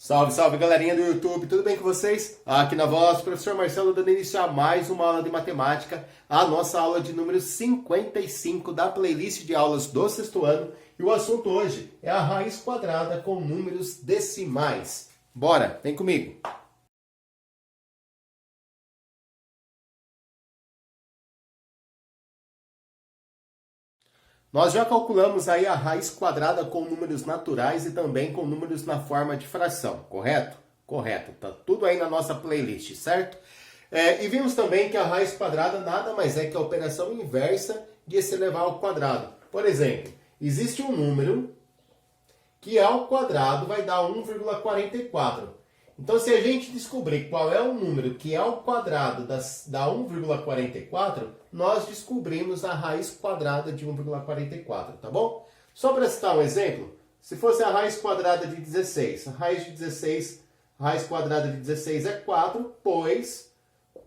Salve, salve galerinha do YouTube, tudo bem com vocês? Aqui na voz, professor Marcelo dando início a mais uma aula de matemática, a nossa aula de número 55 da playlist de aulas do sexto ano. E o assunto hoje é a raiz quadrada com números decimais. Bora, vem comigo! Nós já calculamos aí a raiz quadrada com números naturais e também com números na forma de fração, correto? Correto, tá tudo aí na nossa playlist, certo? E vimos também que a raiz quadrada nada mais é que a operação inversa de se elevar ao quadrado. Por exemplo, existe um número que ao quadrado vai dar 1,44. Então, se a gente descobrir qual é o número que ao quadrado dá 1,44, nós descobrimos a raiz quadrada de 1,44, tá bom? Só para citar um exemplo, se fosse a raiz quadrada de 16, a raiz quadrada de 16 é 4, pois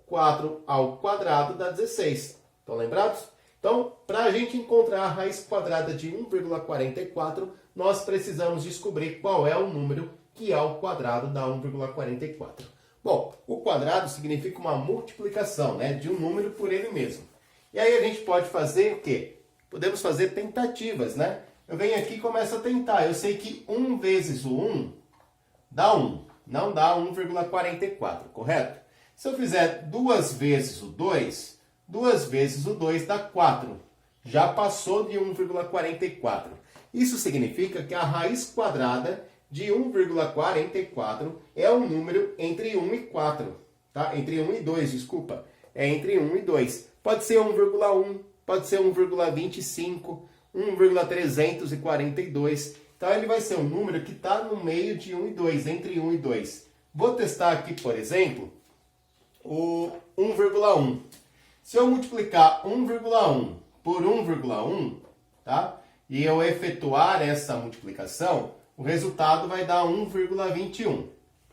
4 ao quadrado dá 16. Estão lembrados? Então, para a gente encontrar a raiz quadrada de 1,44, nós precisamos descobrir qual é o número que ao quadrado dá 1,44. Bom, o quadrado significa uma multiplicação, né, de um número por ele mesmo. E aí a gente pode fazer o quê? Podemos fazer tentativas, né? Eu venho aqui e começo a tentar. Eu sei que 1 vezes o 1 dá 1, não dá 1,44, correto? Se eu fizer 2 vezes o 2, 2 vezes o 2 dá 4. Já passou de 1,44. Isso significa que a raiz quadrada de 1,44 é um número entre 1 e 4, tá? Entre 1 e 2, desculpa. É entre 1 e 2. Pode ser 1,1, pode ser 1,25, 1,342. Então, ele vai ser um número que está no meio de 1 e 2, entre 1 e 2. Vou testar aqui, por exemplo, o 1,1. Se eu multiplicar 1,1 por 1,1, tá? E eu efetuar essa multiplicação, o resultado vai dar 1,21.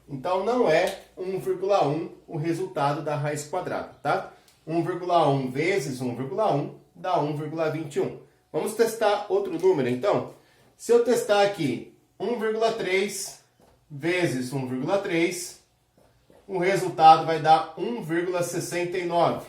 Então, não é 1,1 o resultado da raiz quadrada, tá? 1,1 vezes 1,1 dá 1,21. Vamos testar outro número, então? Se eu testar aqui 1,3 vezes 1,3, o resultado vai dar 1,69.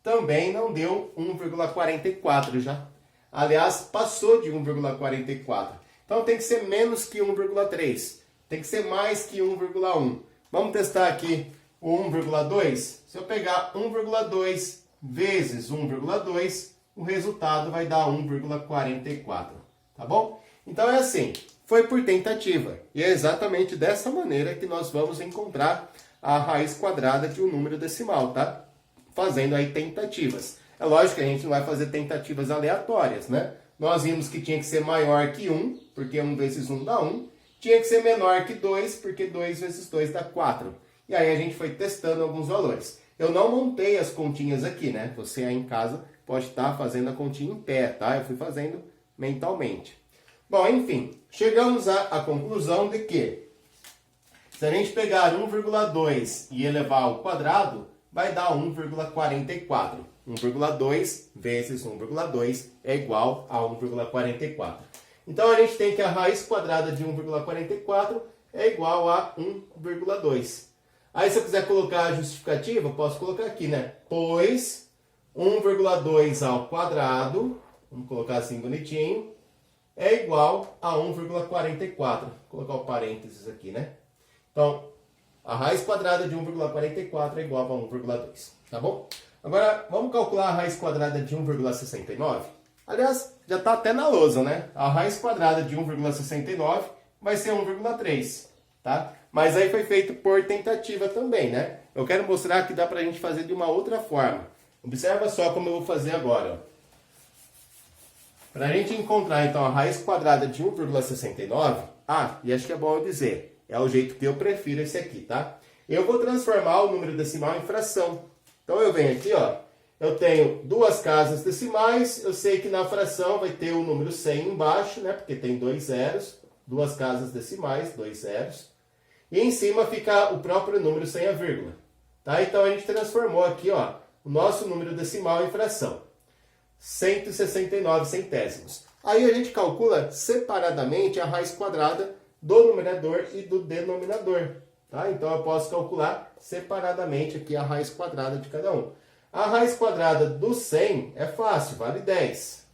Também não deu 1,44 já. Aliás, passou de 1,44. Então, tem que ser menos que 1,3. Tem que ser mais que 1,1. Vamos testar aqui o 1,2. Se eu pegar 1,2 vezes 1,2, o resultado vai dar 1,44. Tá bom? Então, é assim. Foi por tentativa. E é exatamente dessa maneira que nós vamos encontrar a raiz quadrada de um número decimal, tá? Fazendo aí tentativas. É lógico que a gente não vai fazer tentativas aleatórias, né? Nós vimos que tinha que ser maior que 1, porque 1 vezes 1 dá 1. Tinha que ser menor que 2, porque 2 vezes 2 dá 4. E aí a gente foi testando alguns valores. Eu não montei as continhas aqui, né? Você aí em casa pode estar fazendo a continha em pé, tá? Eu fui fazendo mentalmente. Bom, enfim, chegamos à conclusão de que se a gente pegar 1,2 e elevar ao quadrado, vai dar 1,44. 1,2 vezes 1,2 é igual a 1,44. Então, a gente tem que a raiz quadrada de 1,44 é igual a 1,2. Aí, se eu quiser colocar a justificativa, eu posso colocar aqui, né? Pois 1,2 ao quadrado, vamos colocar assim bonitinho, é igual a 1,44. Vou colocar o parênteses aqui, né? Então, a raiz quadrada de 1,44 é igual a 1,2, tá bom? Agora, vamos calcular a raiz quadrada de 1,69? Aliás, já está até na lousa, né? A raiz quadrada de 1,69 vai ser 1,3, tá? Mas aí foi feito por tentativa também, né? Eu quero mostrar que dá para a gente fazer de uma outra forma. Observa só como eu vou fazer agora. Para a gente encontrar, então, a raiz quadrada de 1,69, e acho que é bom eu dizer, é o jeito que eu prefiro esse aqui, tá? Eu vou transformar o número decimal em fração. Então, eu venho aqui, ó, eu tenho duas casas decimais, eu sei que na fração vai ter o número 100 embaixo, né, porque tem 2 zeros, duas casas decimais, 2 zeros, e em cima fica o próprio número sem a vírgula, tá? Então, a gente transformou aqui, ó, o nosso número decimal em fração, 169 centésimos. Aí, a gente calcula separadamente a raiz quadrada do numerador e do denominador. Tá? Então eu posso calcular separadamente aqui a raiz quadrada de cada um. A raiz quadrada do 100 é fácil, vale 10.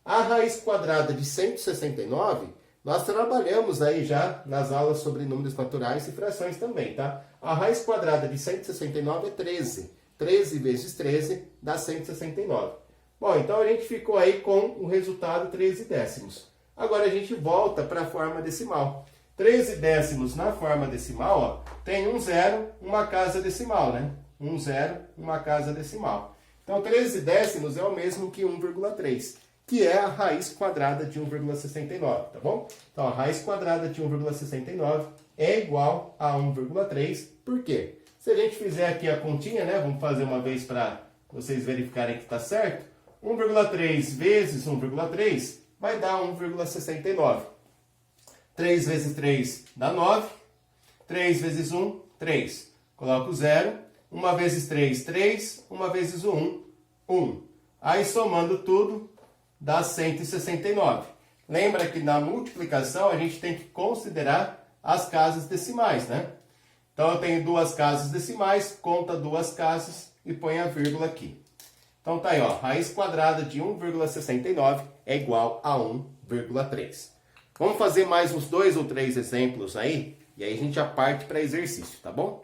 A raiz quadrada de 169, nós trabalhamos aí já nas aulas sobre números naturais e frações também, tá? A raiz quadrada de 169 é 13. 13 vezes 13 dá 169. Bom, então a gente ficou aí com o resultado 13 décimos. Agora a gente volta para a forma decimal. 13 décimos na forma decimal, ó, tem um zero, uma casa decimal, né? Um zero, uma casa decimal. Então 13 décimos é o mesmo que 1,3, que é a raiz quadrada de 1,69, tá bom? Então a raiz quadrada de 1,69 é igual a 1,3. Por quê? Se a gente fizer aqui a continha, né? Vamos fazer uma vez para vocês verificarem que está certo. 1,3 vezes 1,3 vai dar 1,69. 3 vezes 3 dá 9. 3 vezes 1, 3. Coloco 0. 1 vezes 3, 3. 1 vezes 1, 1. Aí somando tudo, dá 169. Lembra que na multiplicação a gente tem que considerar as casas decimais, né? Então eu tenho duas casas decimais, conta duas casas e põe a vírgula aqui. Então tá aí, ó, raiz quadrada de 1,69 é igual a 1,3. Vamos fazer mais uns 2 ou 3 exemplos aí, e aí a gente já parte para exercício, tá bom?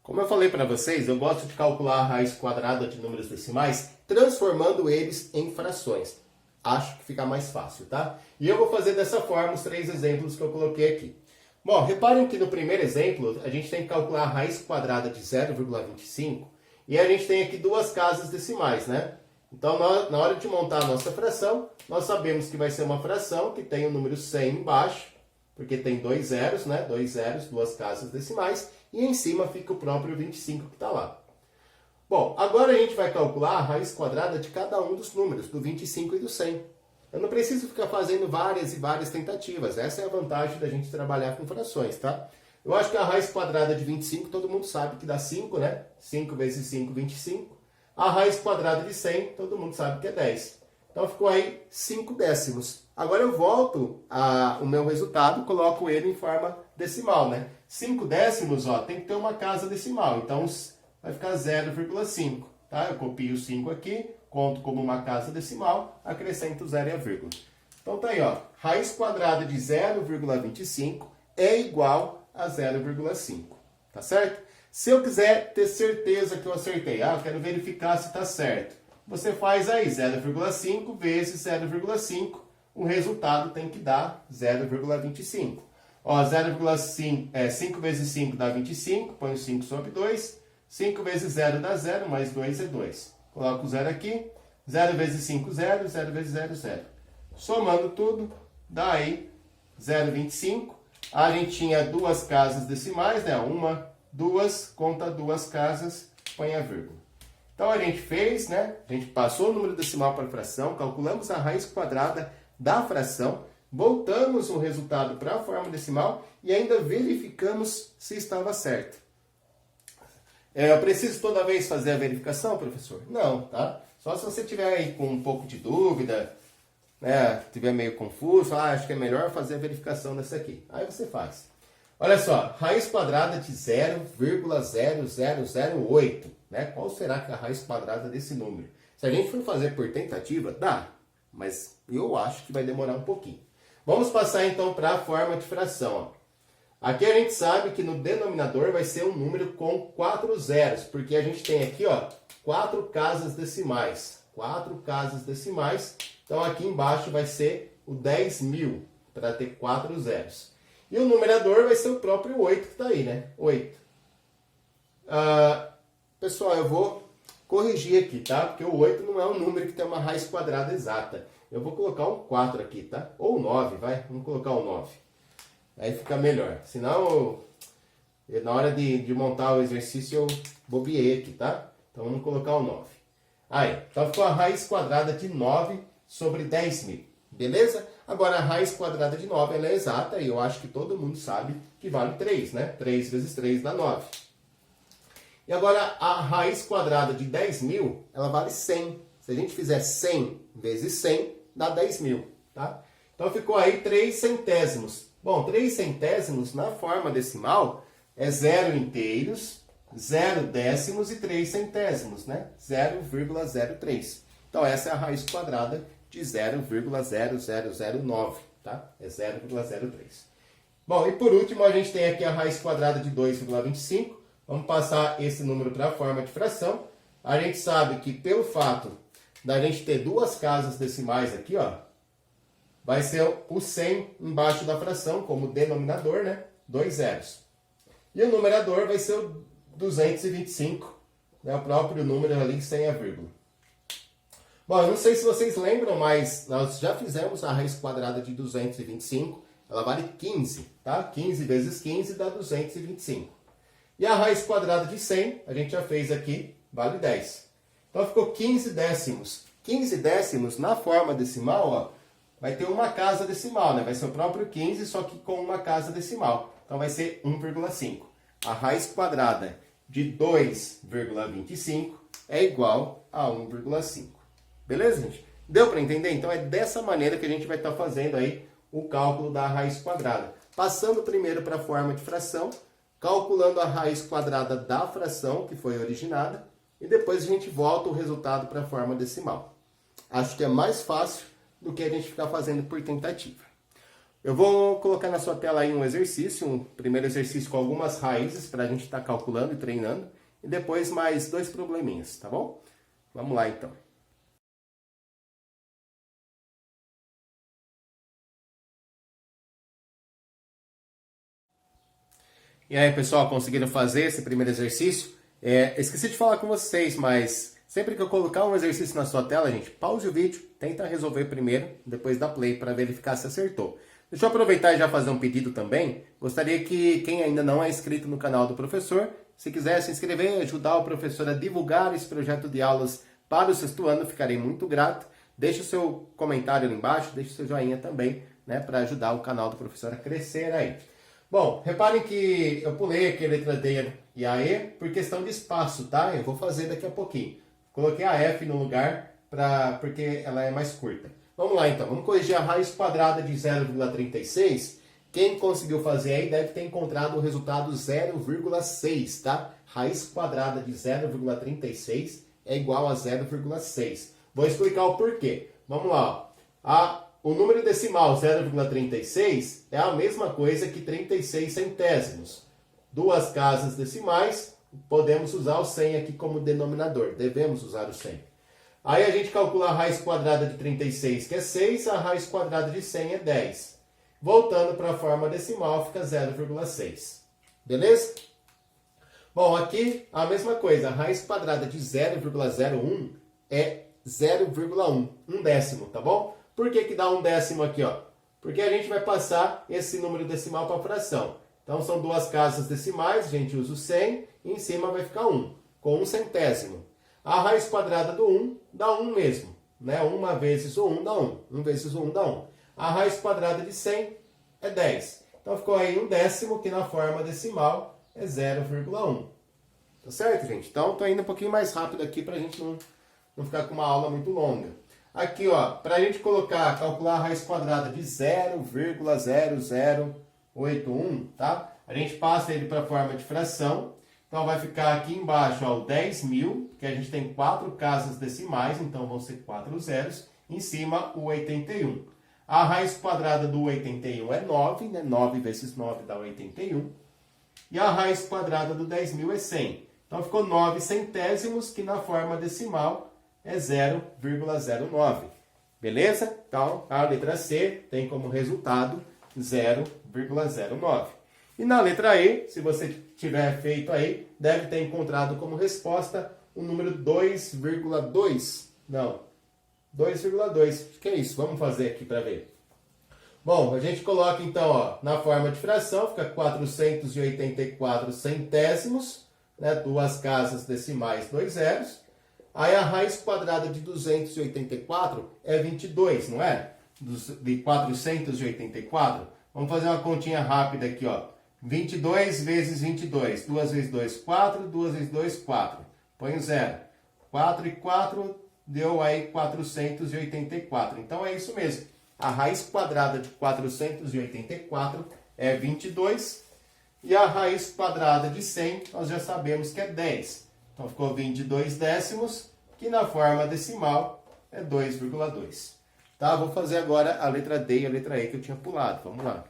Como eu falei para vocês, eu gosto de calcular a raiz quadrada de números decimais, transformando eles em frações. Acho que fica mais fácil, tá? E eu vou fazer dessa forma os 3 exemplos que eu coloquei aqui. Bom, reparem que no primeiro exemplo, a gente tem que calcular a raiz quadrada de 0,25, e a gente tem aqui duas casas decimais, né? Então, na hora de montar a nossa fração, nós sabemos que vai ser uma fração que tem o número 100 embaixo, porque tem dois zeros, né? Dois zeros, duas casas decimais, e em cima fica o próprio 25 que está lá. Bom, agora a gente vai calcular a raiz quadrada de cada um dos números, do 25 e do 100. Eu não preciso ficar fazendo várias e várias tentativas. Essa é a vantagem da gente trabalhar com frações, tá? Eu acho que a raiz quadrada de 25, todo mundo sabe que dá 5, né? 5 vezes 5, 25. A raiz quadrada de 100, todo mundo sabe que é 10. Então ficou aí 5 décimos. Agora eu volto o meu resultado, coloco ele em forma decimal, né? 5 décimos, ó, tem que ter uma casa decimal. Então vai ficar 0,5, tá? Eu copio o 5 aqui, conto como uma casa decimal, acrescento 0 e a vírgula. Então tá aí, ó, raiz quadrada de 0,25 é igual a 0,5, tá certo? Se eu quiser ter certeza que eu acertei, eu quero verificar se está certo, você faz aí 0,5 vezes 0,5, o resultado tem que dar 0,25. Ó, 5 vezes 5 dá 25, põe o 5 sobre 2, 5 vezes 0 dá 0, mais 2 é 2. Coloco o 0 aqui, 0 vezes 5, 0, 0 vezes 0, 0. Somando tudo, dá aí 0,25. A gente tinha duas casas decimais, né? Uma, duas, conta duas casas, põe a vírgula. Então a gente fez, né? A gente passou o número decimal para a fração, calculamos a raiz quadrada da fração, voltamos o resultado para a forma decimal e ainda verificamos se estava certo. Eu preciso toda vez fazer a verificação, professor? Não, tá? Só se você tiver aí com um pouco de dúvida, né, estiver meio confuso, acho que é melhor fazer a verificação dessa aqui. Aí você faz. Olha só, raiz quadrada de 0,0008, né? Qual será que é a raiz quadrada desse número? Se a gente for fazer por tentativa, dá, mas eu acho que vai demorar um pouquinho. Vamos passar então para a forma de fração, ó. Aqui a gente sabe que no denominador vai ser um número com 4 zeros, porque a gente tem aqui, ó, 4 casas decimais. 4 casas decimais. Então aqui embaixo vai ser o 10.000, para ter 4 zeros. E o numerador vai ser o próprio 8 que está aí, né? 8. Pessoal, eu vou corrigir aqui, tá? Porque o 8 não é um número que tem uma raiz quadrada exata. Eu vou colocar um 4 aqui, tá? Ou 9, vai? Vamos colocar o 9. Aí fica melhor. Senão, na hora de montar o exercício, eu bobeei aqui, tá? Então, vamos colocar o 9. Aí, então ficou a raiz quadrada de 9 sobre 10.000. Beleza? Agora, a raiz quadrada de 9 ela é exata e eu acho que todo mundo sabe que vale 3, né? 3 vezes 3 dá 9. E agora, a raiz quadrada de 10.000, ela vale 100. Se a gente fizer 100 vezes 100, dá 10.000, tá? Então ficou aí 3 centésimos. Bom, 3 centésimos na forma decimal é 0 inteiros, 0 décimos e 3 centésimos, né? 0,03. Então essa é a raiz quadrada de 0,0009, tá? É 0,03. Bom, e por último a gente tem aqui a raiz quadrada de 2,25. Vamos passar esse número para a forma de fração. A gente sabe que pelo fato da gente ter duas casas decimais aqui, ó, vai ser o 100 embaixo da fração, como denominador, né? 2 zeros. E o numerador vai ser o 225, né? O próprio número ali sem a vírgula. Bom, eu não sei se vocês lembram, mas nós já fizemos a raiz quadrada de 225. Ela vale 15, tá? 15 vezes 15 dá 225. E a raiz quadrada de 100, a gente já fez aqui, vale 10. Então ficou 15 décimos. 15 décimos na forma decimal, ó, vai ter uma casa decimal, né? Vai ser o próprio 15, só que com uma casa decimal. Então vai ser 1,5. A raiz quadrada de 2,25 é igual a 1,5. Beleza, gente? Deu para entender? Então é dessa maneira que a gente vai estar fazendo aí o cálculo da raiz quadrada. Passando primeiro para a forma de fração, calculando a raiz quadrada da fração que foi originada, e depois a gente volta o resultado para a forma decimal. Acho que é mais fácil do que a gente ficar fazendo por tentativa. Eu vou colocar na sua tela aí um exercício, um primeiro exercício com algumas raízes para a gente estar calculando e treinando, e depois mais 2 probleminhas, tá bom? Vamos lá então. E aí, pessoal, conseguiram fazer esse primeiro exercício? Esqueci de falar com vocês, mas sempre que eu colocar um exercício na sua tela, gente, pause o vídeo, tenta resolver primeiro, depois dá play para verificar se acertou. Deixa eu aproveitar e já fazer um pedido também. Gostaria que quem ainda não é inscrito no canal do professor, se quiser se inscrever e ajudar o professor a divulgar esse projeto de aulas para o 6º ano, ficarei muito grato. Deixe o seu comentário ali embaixo, deixe o seu joinha também, né, para ajudar o canal do professor a crescer aí. Bom, reparem que eu pulei aqui a letra D e a E por questão de espaço, tá? Eu vou fazer daqui a pouquinho. Coloquei a F no lugar porque ela é mais curta. Vamos lá então, vamos corrigir a raiz quadrada de 0,36. Quem conseguiu fazer aí deve ter encontrado o resultado 0,6, tá? Raiz quadrada de 0,36 é igual a 0,6. Vou explicar o porquê. Vamos lá, ó. O número decimal 0,36 é a mesma coisa que 36 centésimos. Duas casas decimais, podemos usar o 100 aqui como denominador. Devemos usar o 100. Aí a gente calcula a raiz quadrada de 36, que é 6, a raiz quadrada de 100 é 10. Voltando para a forma decimal, fica 0,6. Beleza? Bom, aqui a mesma coisa. A raiz quadrada de 0,01 é 0,1, um décimo, tá bom? Por que que dá um décimo aqui, ó? Porque a gente vai passar esse número decimal para a fração. Então são duas casas decimais, a gente usa o 100, e em cima vai ficar 1, com 1 centésimo. A raiz quadrada do 1 dá 1 mesmo, né? 1 vezes o 1 dá 1, 1 vezes o 1 dá 1. A raiz quadrada de 100 é 10. Então ficou aí um décimo, que na forma decimal é 0,1. Tá certo, gente? Então estou indo um pouquinho mais rápido aqui para a gente não ficar com uma aula muito longa. Aqui, ó, para a gente calcular a raiz quadrada de 0,0081, tá? A gente passa ele para a forma de fração. Então vai ficar aqui embaixo, ó, o 10.000, que a gente tem 4 casas decimais, então vão ser 4 zeros. Em cima, o 81. A raiz quadrada do 81 é 9, né? 9 vezes 9 dá 81. E a raiz quadrada do 10.000 é 100. Então ficou 9 centésimos, que na forma decimal é 0,09. Beleza? Então, a letra C tem como resultado 0,09. E na letra E, se você tiver feito aí, deve ter encontrado como resposta o número 2,2. Não, 2,2. O que é isso? Vamos fazer aqui para ver. Bom, a gente coloca então, ó, na forma de fração, fica 484 centésimos, né? Duas casas decimais, 2 zeros. Aí a raiz quadrada de 284 é 22, não é? De 484. Vamos fazer uma continha rápida aqui, ó. 22 vezes 22. 2 vezes 2, 4. 2 vezes 2, 4. Põe o 0. 4 e 4 deu aí 484. Então é isso mesmo. A raiz quadrada de 484 é 22. E a raiz quadrada de 100, nós já sabemos que é 10. Então, ficou 22 décimos, que na forma decimal é 2,2. Tá? Vou fazer agora a letra D e a letra E que eu tinha pulado. Vamos lá.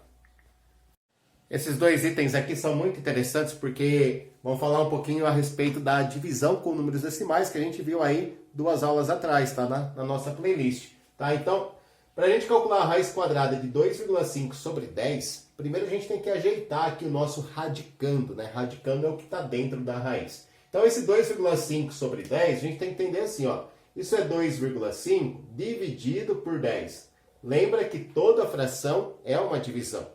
Esses dois itens aqui são muito interessantes porque vão falar um pouquinho a respeito da divisão com números decimais que a gente viu aí 2 aulas atrás, tá? Na nossa playlist. Tá? Então, para a gente calcular a raiz quadrada de 2,5 sobre 10, primeiro a gente tem que ajeitar aqui o nosso radicando, né? Radicando é o que está dentro da raiz. Então, esse 2,5 sobre 10, a gente tem que entender assim, ó. Isso é 2,5 dividido por 10. Lembra que toda fração é uma divisão.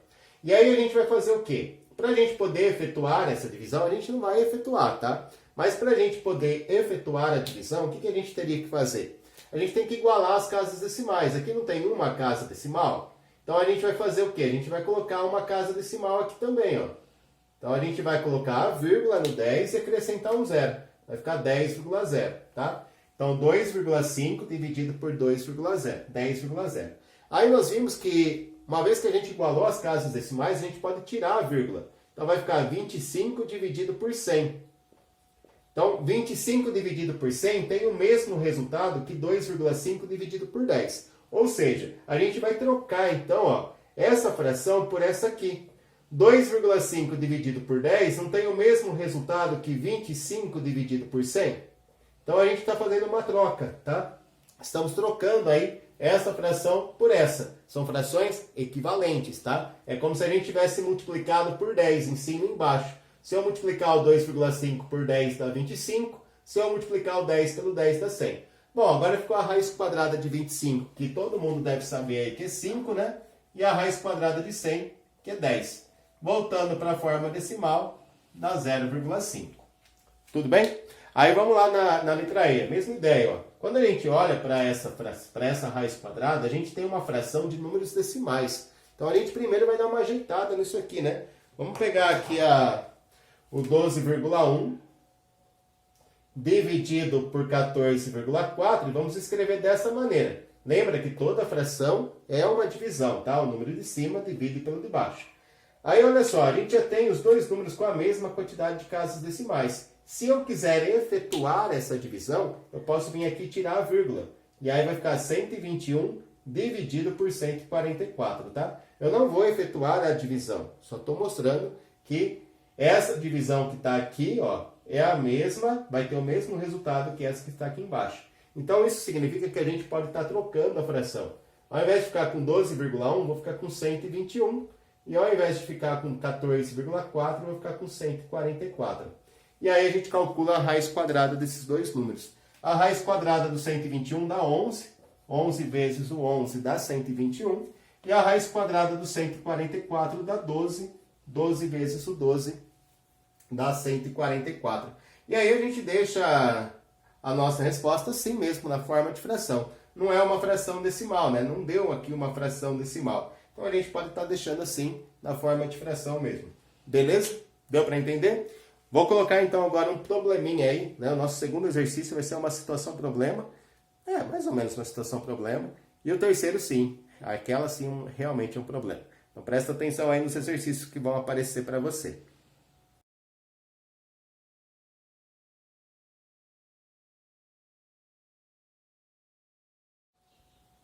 E aí a gente vai fazer o quê? Para a gente poder efetuar essa divisão, a gente não vai efetuar, tá? Mas para a gente poder efetuar a divisão, o que a gente teria que fazer? A gente tem que igualar as casas decimais. Aqui não tem uma casa decimal. Então a gente vai fazer o quê? A gente vai colocar uma casa decimal aqui também, ó. Então a gente vai colocar a vírgula no 10 e acrescentar um zero. Vai ficar 10,0, tá? Então 2,5 dividido por 2,0, 10,0. Aí nós vimos que uma vez que a gente igualou as casas decimais, a gente pode tirar a vírgula. Então vai ficar 25 dividido por 100. Então 25 dividido por 100 tem o mesmo resultado que 2,5 dividido por 10. Ou seja, a gente vai trocar então, ó, essa fração por essa aqui. 2,5 dividido por 10 não tem o mesmo resultado que 25 dividido por 100? Então a gente está fazendo uma troca, tá? Estamos trocando aí essa fração por essa. São frações equivalentes, tá? É como se a gente tivesse multiplicado por 10 em cima e embaixo. Se eu multiplicar o 2,5 por 10 dá 25. Se eu multiplicar o 10 pelo 10 dá 100. Bom, agora ficou a raiz quadrada de 25, que todo mundo deve saber aí que é 5, né? E a raiz quadrada de 100, que é 10. Voltando para a forma decimal, dá 0,5. Tudo bem? Aí vamos lá na letra E, a mesma ideia, ó. Quando a gente olha para essa raiz quadrada, a gente tem uma fração de números decimais. Então a gente primeiro vai dar uma ajeitada nisso aqui, né? Vamos pegar aqui o 12,1 dividido por 14,4 e vamos escrever dessa maneira. Lembra que toda fração é uma divisão, tá? O número de cima divide pelo de baixo. Aí olha só, a gente já tem os dois números com a mesma quantidade de casas decimais. Se eu quiser efetuar essa divisão, eu posso vir aqui e tirar a vírgula. E aí vai ficar 121 dividido por 144, tá? Eu não vou efetuar a divisão, só estou mostrando que essa divisão que está aqui, ó, é a mesma, vai ter o mesmo resultado que essa que está aqui embaixo. Então isso significa que a gente pode estar trocando a fração. Ao invés de ficar com 12,1, vou ficar com 121. E ao invés de ficar com 14,4, vou ficar com 144. E aí a gente calcula a raiz quadrada desses dois números. A raiz quadrada do 121 dá 11. 11 vezes o 11 dá 121. E a raiz quadrada do 144 dá 12. 12 vezes o 12 dá 144. E aí a gente deixa a nossa resposta assim mesmo, na forma de fração. Não é uma fração decimal, né? Não deu aqui uma fração decimal. Então a gente pode estar deixando assim, na forma de fração mesmo. Beleza? Deu para entender? Vou colocar então agora um probleminha aí, né? O nosso segundo exercício vai ser uma situação problema. É, mais ou menos uma situação problema. E o terceiro sim, aquela sim realmente é um problema. Então presta atenção aí nos exercícios que vão aparecer para você.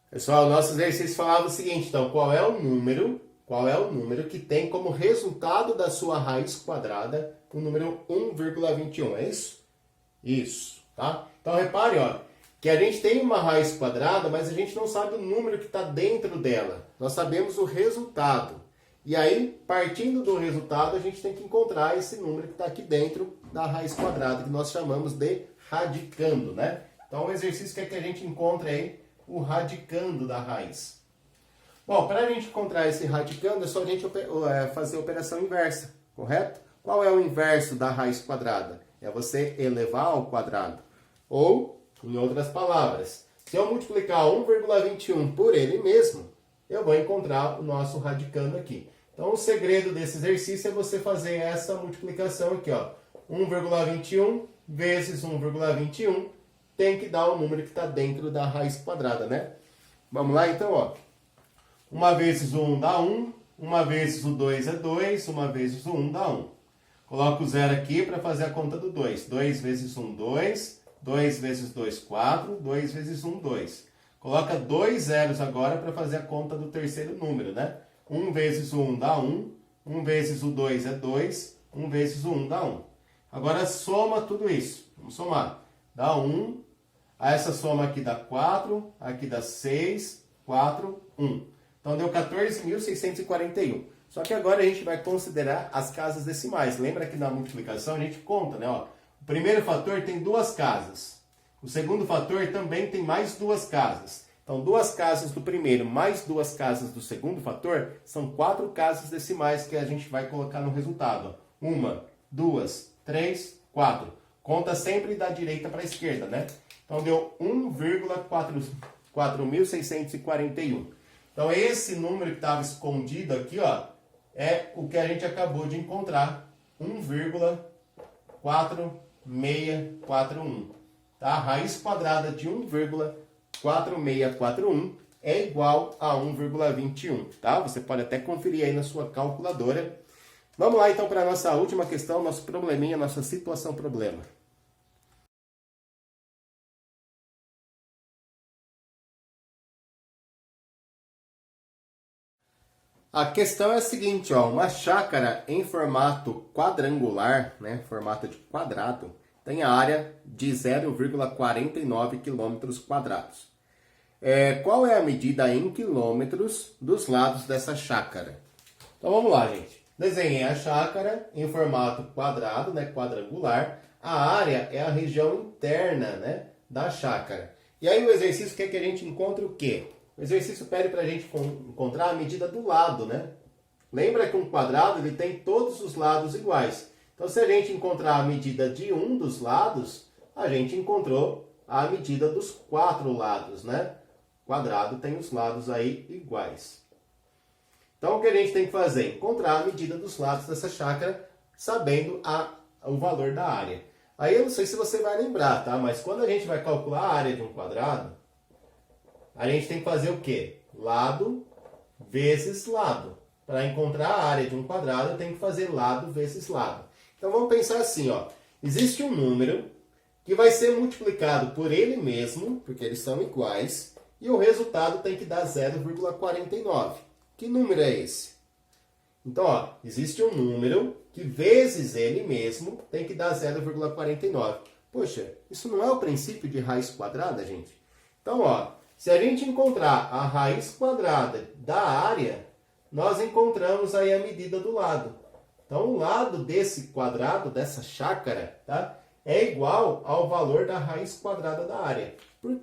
Pessoal, o nosso exercício falava o seguinte, então, qual é o número que tem como resultado da sua raiz quadrada o número 1,21, é isso? Isso, tá? Então, repare, ó, que a gente tem uma raiz quadrada, mas a gente não sabe o número que está dentro dela. Nós sabemos o resultado. E aí, partindo do resultado, a gente tem que encontrar esse número que está aqui dentro da raiz quadrada, que nós chamamos de radicando, né? Então, o exercício quer que a gente encontre aí o radicando da raiz. Bom, para a gente encontrar esse radicando, é só a gente fazer a operação inversa, correto? Qual é o inverso da raiz quadrada? É você elevar ao quadrado. Ou, em outras palavras, se eu multiplicar 1,21 por ele mesmo, eu vou encontrar o nosso radicando aqui. Então, o segredo desse exercício é você fazer essa multiplicação aqui, ó. 1,21 vezes 1,21 tem que dar o número que está dentro da raiz quadrada, né? Vamos lá, então, ó. 1 vezes o 1 dá 1, 1 vezes o 2 é 2, 1 vezes o 1 dá 1. Coloco o 0 aqui para fazer a conta do 2. 2 vezes 1, 2. 2 vezes 2, 4. 2 vezes 1, 2. Coloca 2 zeros agora para fazer a conta do terceiro número, né? 1 vezes o 1 dá 1. 1 vezes o 2 é 2. 1 vezes o 1 dá 1. Agora soma tudo isso. Vamos somar. Dá 1. Essa soma aqui dá 4. Aqui dá 6. 4, 1. Então deu 14.641. Só que agora a gente vai considerar as casas decimais. Lembra que na multiplicação a gente conta, né? Ó, o primeiro fator tem 2 casas. O segundo fator também tem mais 2 casas. Então, 2 casas do primeiro mais 2 casas do segundo fator são 4 casas decimais que a gente vai colocar no resultado. 1, 2, 3, 4. Conta sempre da direita para a esquerda, né? Então, deu 1,4641. Então, esse número que estava escondido aqui, ó, é o que a gente acabou de encontrar, 1,4641. Tá? A raiz quadrada de 1,4641 é igual a 1,21. Tá? Você pode até conferir aí na sua calculadora. Vamos lá então para a nossa última questão, nosso probleminha, nossa situação problema. A questão é a seguinte, ó, uma chácara em formato quadrangular, né, formato de quadrado, tem área de 0,49 km². Qual é a medida em quilômetros dos lados dessa chácara? Então vamos lá, gente. Desenhei a chácara em formato quadrado, né, quadrangular. A área é a região interna, né, da chácara. E aí o exercício quer que a gente encontre o quê? O exercício pede para a gente encontrar a medida do lado, né? Lembra que um quadrado ele tem todos os lados iguais. Então, se a gente encontrar a medida de um dos lados, a gente encontrou a medida dos 4 lados, né? O quadrado tem os lados aí iguais. Então, o que a gente tem que fazer? Encontrar a medida dos lados dessa chácara, sabendo o valor da área. Aí, eu não sei se você vai lembrar, tá? Mas quando a gente vai calcular a área de um quadrado, a gente tem que fazer o quê? Lado vezes lado. Para encontrar a área de um quadrado, eu tenho que fazer lado vezes lado. Então, vamos pensar assim, ó. Existe um número que vai ser multiplicado por ele mesmo, porque eles são iguais, e o resultado tem que dar 0,49. Que número é esse? Então, ó, existe um número que vezes ele mesmo tem que dar 0,49. Poxa, isso não é o princípio de raiz quadrada, gente? Então, ó, se a gente encontrar a raiz quadrada da área, nós encontramos aí a medida do lado. Então, o lado desse quadrado, dessa chácara, tá, é igual ao valor da raiz quadrada da área.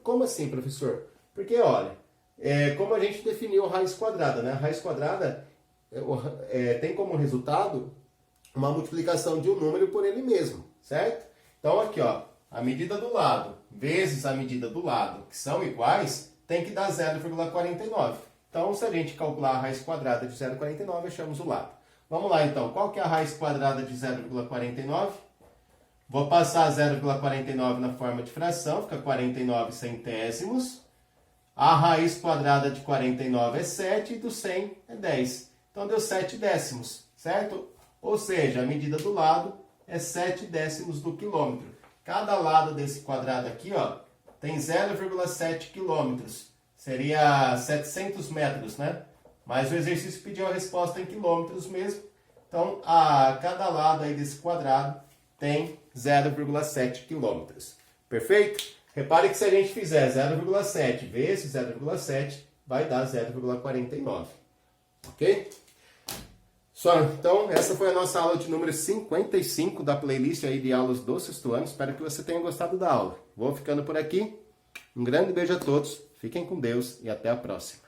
Como assim, professor? Porque, olha, como a gente definiu a raiz quadrada, né? A raiz quadrada tem como resultado uma multiplicação de um número por ele mesmo, certo? Então, aqui, ó, a medida do lado vezes a medida do lado, que são iguais, tem que dar 0,49. Então, se a gente calcular a raiz quadrada de 0,49, achamos o lado. Vamos lá, então. Qual que é a raiz quadrada de 0,49? Vou passar 0,49 na forma de fração, fica 49 centésimos. A raiz quadrada de 49 é 7 e do 100 é 10. Então, deu 7 décimos, certo? Ou seja, a medida do lado é 7 décimos do quilômetro. Cada lado desse quadrado aqui, ó, tem 0,7 quilômetros. Seria 700 metros, né? Mas o exercício pediu a resposta em quilômetros mesmo. Então, cada lado aí desse quadrado tem 0,7 quilômetros. Perfeito? Repare que se a gente fizer 0,7 vezes 0,7, vai dar 0,49. Ok? Então, essa foi a nossa aula de número 55 da playlist aí de aulas do sexto ano. Espero que você tenha gostado da aula. Vou ficando por aqui. Um grande beijo a todos. Fiquem com Deus e até a próxima.